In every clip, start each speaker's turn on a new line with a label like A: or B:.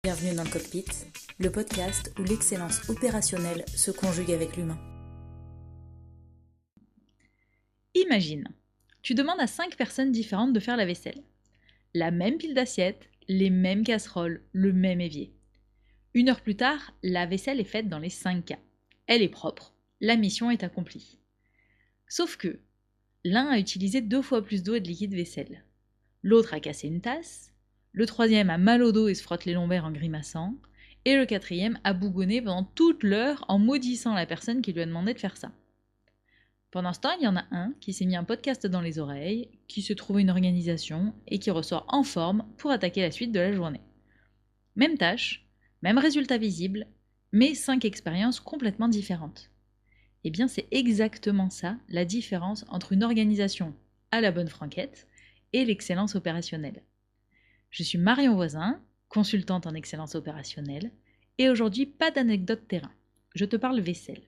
A: Bienvenue dans le cockpit, le podcast où l'excellence opérationnelle se conjugue avec l'humain.
B: Imagine, tu demandes à 5 personnes différentes de faire la vaisselle. La même pile d'assiettes, les mêmes casseroles, le même évier. 1 heure plus tard, la vaisselle est faite dans les 5 cas. Elle est propre, la mission est accomplie. Sauf que, l'un a utilisé 2 fois plus d'eau et de liquide vaisselle. L'autre a cassé une tasse, le troisième a mal au dos et se frotte les lombaires en grimaçant, et le quatrième a bougonné pendant toute l'heure en maudissant la personne qui lui a demandé de faire ça. Pendant ce temps, il y en a un qui s'est mis un podcast dans les oreilles, qui se trouve une organisation et qui ressort en forme pour attaquer la suite de la journée. Même tâche, même résultat visible, mais 5 expériences complètement différentes. Eh bien, c'est exactement ça, la différence entre une organisation à la bonne franquette et l'excellence opérationnelle. Je suis Marion Voisin, consultante en excellence opérationnelle, et aujourd'hui, pas d'anecdote terrain. Je te parle vaisselle.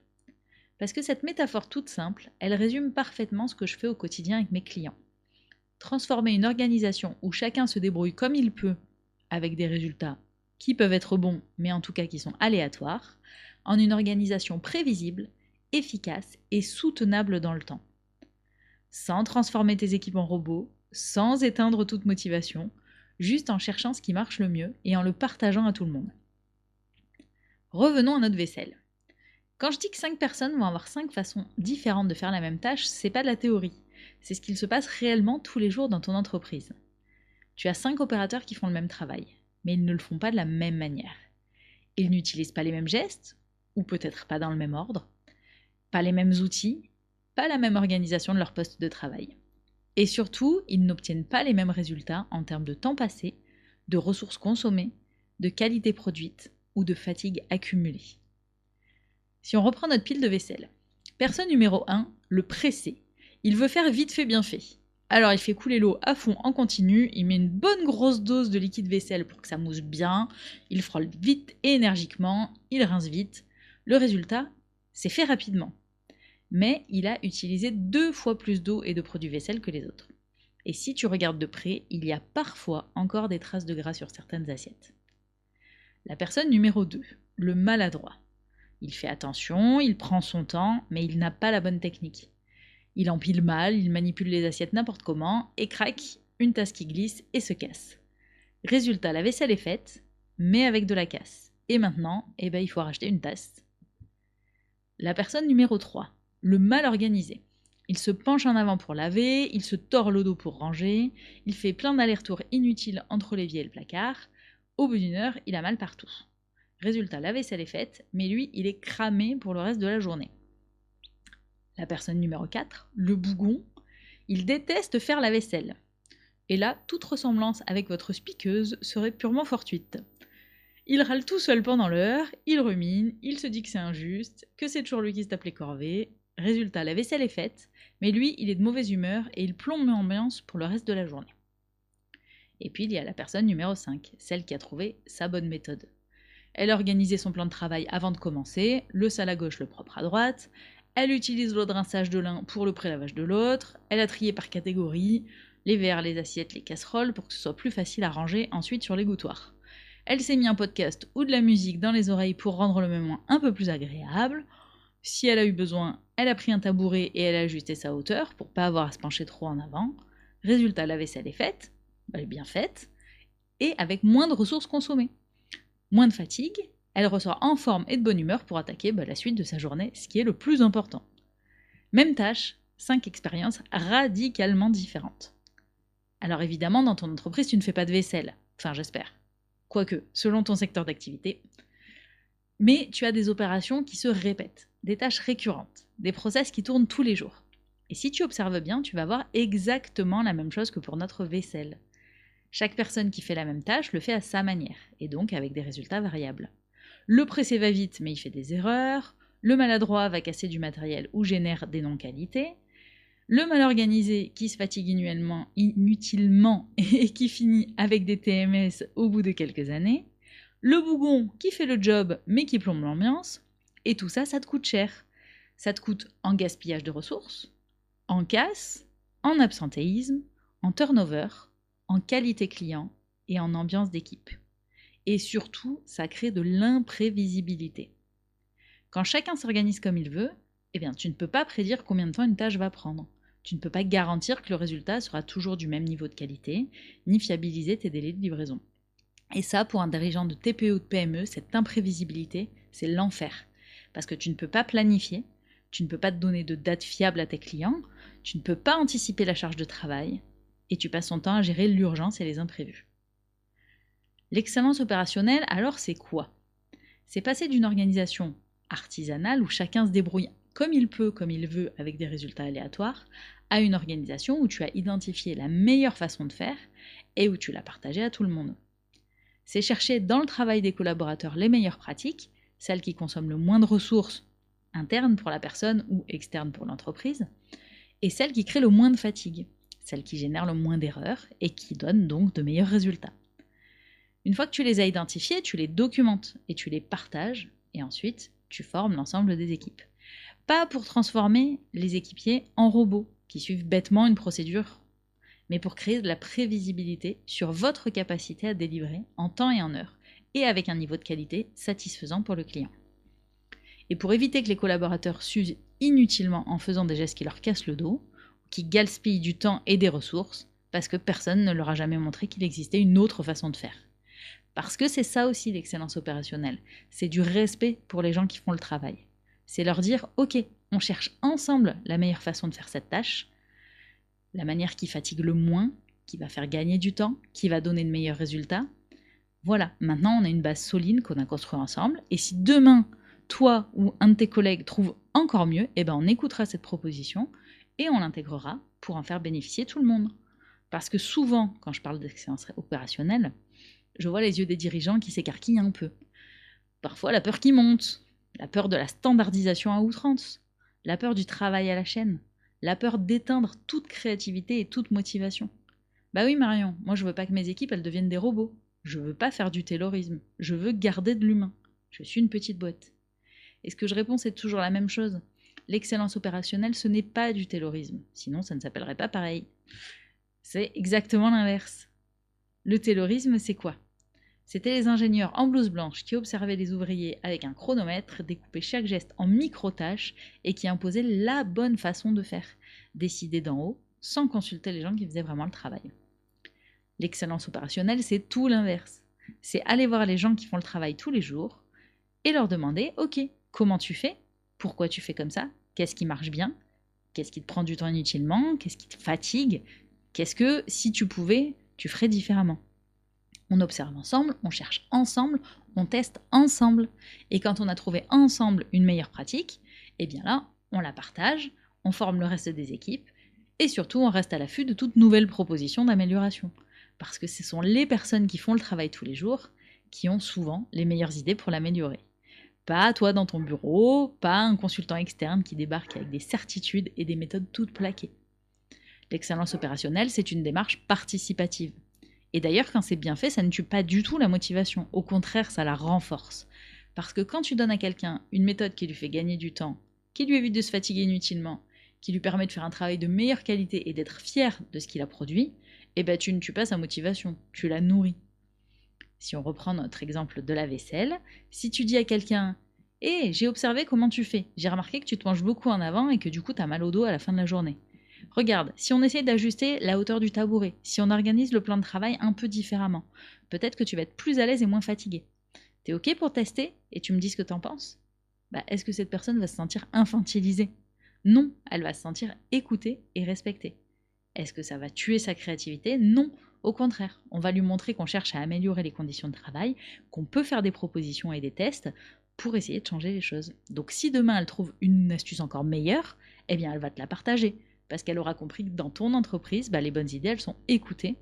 B: Parce que cette métaphore toute simple, elle résume parfaitement ce que je fais au quotidien avec mes clients. Transformer une organisation où chacun se débrouille comme il peut, avec des résultats qui peuvent être bons, mais en tout cas qui sont aléatoires, en une organisation prévisible, efficace et soutenable dans le temps. Sans transformer tes équipes en robots, sans éteindre toute motivation, juste en cherchant ce qui marche le mieux et en le partageant à tout le monde. Revenons à notre vaisselle. Quand je dis que 5 personnes vont avoir 5 façons différentes de faire la même tâche, c'est pas de la théorie. C'est ce qu'il se passe réellement tous les jours dans ton entreprise. Tu as 5 opérateurs qui font le même travail, mais ils ne le font pas de la même manière. Ils n'utilisent pas les mêmes gestes, ou peut-être pas dans le même ordre, pas les mêmes outils, pas la même organisation de leur poste de travail. Et surtout, ils n'obtiennent pas les mêmes résultats en termes de temps passé, de ressources consommées, de qualité produite ou de fatigue accumulée. Si on reprend notre pile de vaisselle, personne numéro 1, le pressé. Il veut faire vite fait bien fait. Alors il fait couler l'eau à fond en continu, il met une bonne grosse dose de liquide vaisselle pour que ça mousse bien, il frôle vite et énergiquement, il rince vite. Le résultat, c'est fait rapidement. Mais il a utilisé 2 fois plus d'eau et de produits vaisselle que les autres. Et si tu regardes de près, il y a parfois encore des traces de gras sur certaines assiettes. La personne numéro 2, le maladroit. Il fait attention, il prend son temps, mais il n'a pas la bonne technique. Il empile mal, il manipule les assiettes n'importe comment, et crac, une tasse qui glisse et se casse. Résultat, la vaisselle est faite, mais avec de la casse. Et maintenant, il faut racheter une tasse. La personne numéro 3, le mal organisé. Il se penche en avant pour laver, il se tord le dos pour ranger, il fait plein d'allers-retours inutiles entre l'évier et le placard. Au bout d'1 heure, il a mal partout. Résultat, la vaisselle est faite, mais lui, il est cramé pour le reste de la journée. La personne numéro 4, le bougon, il déteste faire la vaisselle. Et là, toute ressemblance avec votre spiqueuse serait purement fortuite. Il râle tout seul pendant l'heure, il rumine, il se dit que c'est injuste, que c'est toujours lui qui se tape les corvées. Résultat, la vaisselle est faite, mais lui, il est de mauvaise humeur et il plombe l'ambiance pour le reste de la journée. Et puis, il y a la personne numéro 5, celle qui a trouvé sa bonne méthode. Elle a organisé son plan de travail avant de commencer, le sale à gauche, le propre à droite. Elle utilise l'eau de rinçage de l'un pour le prélavage de l'autre. Elle a trié par catégorie, les verres, les assiettes, les casseroles, pour que ce soit plus facile à ranger ensuite sur l'égouttoir. Elle s'est mis un podcast ou de la musique dans les oreilles pour rendre le moment un peu plus agréable. Si elle a eu besoin, elle a pris un tabouret et elle a ajusté sa hauteur pour pas avoir à se pencher trop en avant. Résultat, la vaisselle est faite, elle est bien faite, et avec moins de ressources consommées. Moins de fatigue, elle ressort en forme et de bonne humeur pour attaquer la suite de sa journée, ce qui est le plus important. Même tâche, 5 expériences radicalement différentes. Alors évidemment, dans ton entreprise, tu ne fais pas de vaisselle. Enfin, j'espère. Quoique, selon ton secteur d'activité. Mais tu as des opérations qui se répètent, des tâches récurrentes, des process qui tournent tous les jours. Et si tu observes bien, tu vas voir exactement la même chose que pour notre vaisselle. Chaque personne qui fait la même tâche le fait à sa manière, et donc avec des résultats variables. Le pressé va vite, mais il fait des erreurs. Le maladroit va casser du matériel ou génère des non-qualités. Le mal organisé qui se fatigue inutilement et qui finit avec des TMS au bout de quelques années. Le bougon qui fait le job mais qui plombe l'ambiance. Et tout ça, ça te coûte cher. Ça te coûte en gaspillage de ressources, en casse, en absentéisme, en turnover, en qualité client et en ambiance d'équipe. Et surtout, ça crée de l'imprévisibilité. Quand chacun s'organise comme il veut, eh bien, tu ne peux pas prédire combien de temps une tâche va prendre. Tu ne peux pas garantir que le résultat sera toujours du même niveau de qualité, ni fiabiliser tes délais de livraison. Et ça, pour un dirigeant de TPE ou de PME, cette imprévisibilité, c'est l'enfer. Parce que tu ne peux pas planifier, tu ne peux pas te donner de date fiable à tes clients, tu ne peux pas anticiper la charge de travail, et tu passes ton temps à gérer l'urgence et les imprévus. L'excellence opérationnelle, alors c'est quoi? C'est passer d'une organisation artisanale où chacun se débrouille comme il peut, comme il veut, avec des résultats aléatoires, à une organisation où tu as identifié la meilleure façon de faire et où tu l'as partagée à tout le monde. C'est chercher dans le travail des collaborateurs les meilleures pratiques, celles qui consomment le moins de ressources internes pour la personne ou externes pour l'entreprise, et celles qui créent le moins de fatigue, celles qui génèrent le moins d'erreurs et qui donnent donc de meilleurs résultats. Une fois que tu les as identifiés, tu les documentes et tu les partages, et ensuite tu formes l'ensemble des équipes. Pas pour transformer les équipiers en robots qui suivent bêtement une procédure, mais pour créer de la prévisibilité sur votre capacité à délivrer en temps et en heure, et avec un niveau de qualité satisfaisant pour le client. Et pour éviter que les collaborateurs s'usent inutilement en faisant des gestes qui leur cassent le dos, qui gaspillent du temps et des ressources, parce que personne ne leur a jamais montré qu'il existait une autre façon de faire. Parce que c'est ça aussi l'excellence opérationnelle, c'est du respect pour les gens qui font le travail. C'est leur dire, ok, on cherche ensemble la meilleure façon de faire cette tâche, la manière qui fatigue le moins, qui va faire gagner du temps, qui va donner de meilleurs résultats. Voilà, maintenant on a une base solide qu'on a construite ensemble, et si demain, toi ou un de tes collègues trouve encore mieux, eh ben on écoutera cette proposition et on l'intégrera pour en faire bénéficier tout le monde. Parce que souvent, quand je parle d'excellence opérationnelle, je vois les yeux des dirigeants qui s'écarquillent un peu. Parfois la peur qui monte, la peur de la standardisation à outrance, la peur du travail à la chaîne, la peur d'éteindre toute créativité et toute motivation. Bah oui Marion, moi je veux pas que mes équipes elles deviennent des robots. Je veux pas faire du taylorisme. Je veux garder de l'humain. Je suis une petite boîte. Et ce que je réponds, c'est toujours la même chose. L'excellence opérationnelle, ce n'est pas du taylorisme. Sinon, ça ne s'appellerait pas pareil. C'est exactement l'inverse. Le taylorisme, c'est quoi? C'était les ingénieurs en blouse blanche qui observaient les ouvriers avec un chronomètre, découpaient chaque geste en micro-tâches et qui imposaient la bonne façon de faire, décidée d'en haut, sans consulter les gens qui faisaient vraiment le travail. L'excellence opérationnelle, c'est tout l'inverse. C'est aller voir les gens qui font le travail tous les jours et leur demander, ok, comment tu fais? Pourquoi tu fais comme ça? Qu'est-ce qui marche bien? Qu'est-ce qui te prend du temps inutilement? Qu'est-ce qui te fatigue? Qu'est-ce que, si tu pouvais, tu ferais différemment? On observe ensemble, on cherche ensemble, on teste ensemble. Et quand on a trouvé ensemble une meilleure pratique, eh bien là, on la partage, on forme le reste des équipes, et surtout on reste à l'affût de toute nouvelle proposition d'amélioration. Parce que ce sont les personnes qui font le travail tous les jours qui ont souvent les meilleures idées pour l'améliorer. Pas toi dans ton bureau, pas un consultant externe qui débarque avec des certitudes et des méthodes toutes plaquées. L'excellence opérationnelle, c'est une démarche participative. Et d'ailleurs, quand c'est bien fait, ça ne tue pas du tout la motivation. Au contraire, ça la renforce. Parce que quand tu donnes à quelqu'un une méthode qui lui fait gagner du temps, qui lui évite de se fatiguer inutilement, qui lui permet de faire un travail de meilleure qualité et d'être fier de ce qu'il a produit, eh ben tu ne tues pas sa motivation, tu la nourris. Si on reprend notre exemple de la vaisselle, si tu dis à quelqu'un « Hé, j'ai observé comment tu fais, j'ai remarqué que tu te penches beaucoup en avant et que du coup tu as mal au dos à la fin de la journée. Regarde, si on essaye d'ajuster la hauteur du tabouret, si on organise le plan de travail un peu différemment, peut-être que tu vas être plus à l'aise et moins fatigué. T'es ok pour tester et tu me dis ce que t'en penses ?» Est-ce que cette personne va se sentir infantilisée? Non, elle va se sentir écoutée et respectée. Est-ce que ça va tuer sa créativité? Non, au contraire. On va lui montrer qu'on cherche à améliorer les conditions de travail, qu'on peut faire des propositions et des tests pour essayer de changer les choses. Donc si demain elle trouve une astuce encore meilleure, eh bien elle va te la partager, parce qu'elle aura compris que dans ton entreprise, les bonnes idées, elles sont écoutées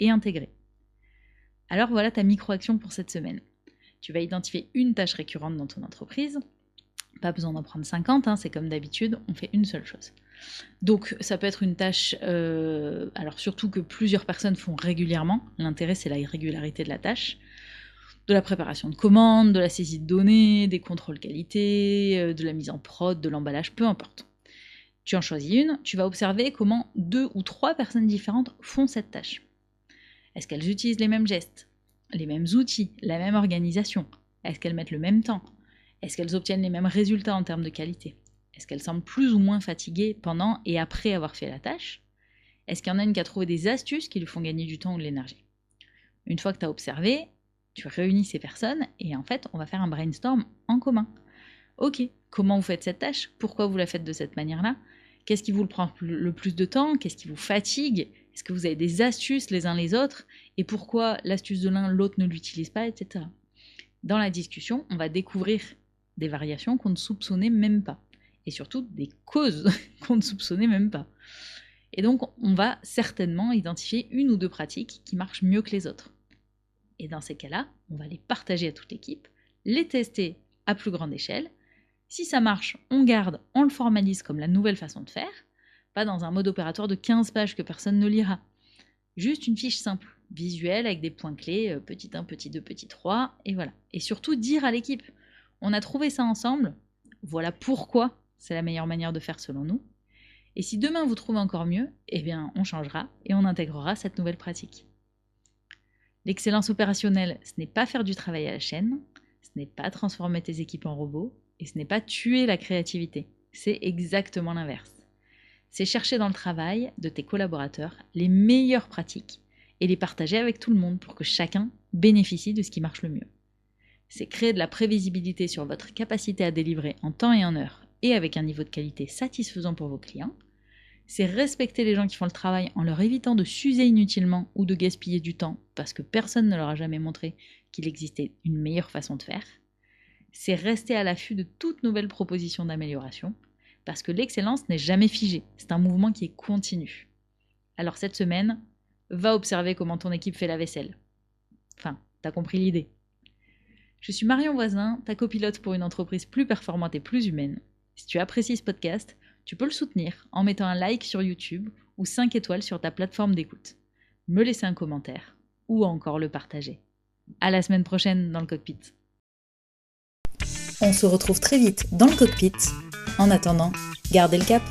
B: et intégrées. Alors voilà ta micro-action pour cette semaine. Tu vas identifier une tâche récurrente dans ton entreprise. Pas besoin d'en prendre 50, c'est comme d'habitude, on fait une seule chose. Donc ça peut être une tâche, alors surtout que plusieurs personnes font régulièrement, l'intérêt c'est la régularité de la tâche, de la préparation de commandes, de la saisie de données, des contrôles qualité, de la mise en prod, de l'emballage, peu importe. Tu en choisis une, tu vas observer comment 2 ou 3 personnes différentes font cette tâche. Est-ce qu'elles utilisent les mêmes gestes? les mêmes outils, la même organisation? Est-ce qu'elles mettent le même temps? Est-ce qu'elles obtiennent les mêmes résultats en termes de qualité? Est-ce qu'elles semblent plus ou moins fatiguées pendant et après avoir fait la tâche? Est-ce qu'il y en a une qui a trouvé des astuces qui lui font gagner du temps ou de l'énergie? Une fois que tu as observé, tu réunis ces personnes et en fait, on va faire un brainstorm en commun. Ok, comment vous faites cette tâche? Pourquoi vous la faites de cette manière-là? Qu'est-ce qui vous prend le plus de temps? Qu'est-ce qui vous fatigue? Est-ce que vous avez des astuces les uns les autres? Et pourquoi l'astuce de l'un, l'autre ne l'utilise pas, etc. Dans la discussion, on va découvrir des variations qu'on ne soupçonnait même pas. Et surtout des causes qu'on ne soupçonnait même pas. Et donc, on va certainement identifier une ou deux pratiques qui marchent mieux que les autres. Et dans ces cas-là, on va les partager à toute l'équipe, les tester à plus grande échelle. Si ça marche, on garde, on le formalise comme la nouvelle façon de faire, pas dans un mode opératoire de 15 pages que personne ne lira. Juste une fiche simple, visuelle, avec des points clés, petit 1, petit 2, petit 3, et voilà. Et surtout dire à l'équipe, on a trouvé ça ensemble, voilà pourquoi c'est la meilleure manière de faire selon nous. Et si demain vous trouvez encore mieux, eh bien on changera et on intégrera cette nouvelle pratique. L'excellence opérationnelle, ce n'est pas faire du travail à la chaîne, ce n'est pas transformer tes équipes en robots, et ce n'est pas tuer la créativité. C'est exactement l'inverse. C'est chercher dans le travail de tes collaborateurs les meilleures pratiques et les partager avec tout le monde pour que chacun bénéficie de ce qui marche le mieux. C'est créer de la prévisibilité sur votre capacité à délivrer en temps et en heure et avec un niveau de qualité satisfaisant pour vos clients. C'est respecter les gens qui font le travail en leur évitant de s'user inutilement ou de gaspiller du temps parce que personne ne leur a jamais montré qu'il existait une meilleure façon de faire. C'est rester à l'affût de toute nouvelle proposition d'amélioration parce que l'excellence n'est jamais figée, c'est un mouvement qui est continu. Alors cette semaine, va observer comment ton équipe fait la vaisselle. Enfin, t'as compris l'idée. Je suis Marion Voisin, ta copilote pour une entreprise plus performante et plus humaine. Si tu apprécies ce podcast, tu peux le soutenir en mettant un like sur YouTube ou 5 étoiles sur ta plateforme d'écoute. Me laisser un commentaire ou encore le partager. À la semaine prochaine dans le cockpit.
A: On se retrouve très vite dans le cockpit. En attendant, gardez le cap.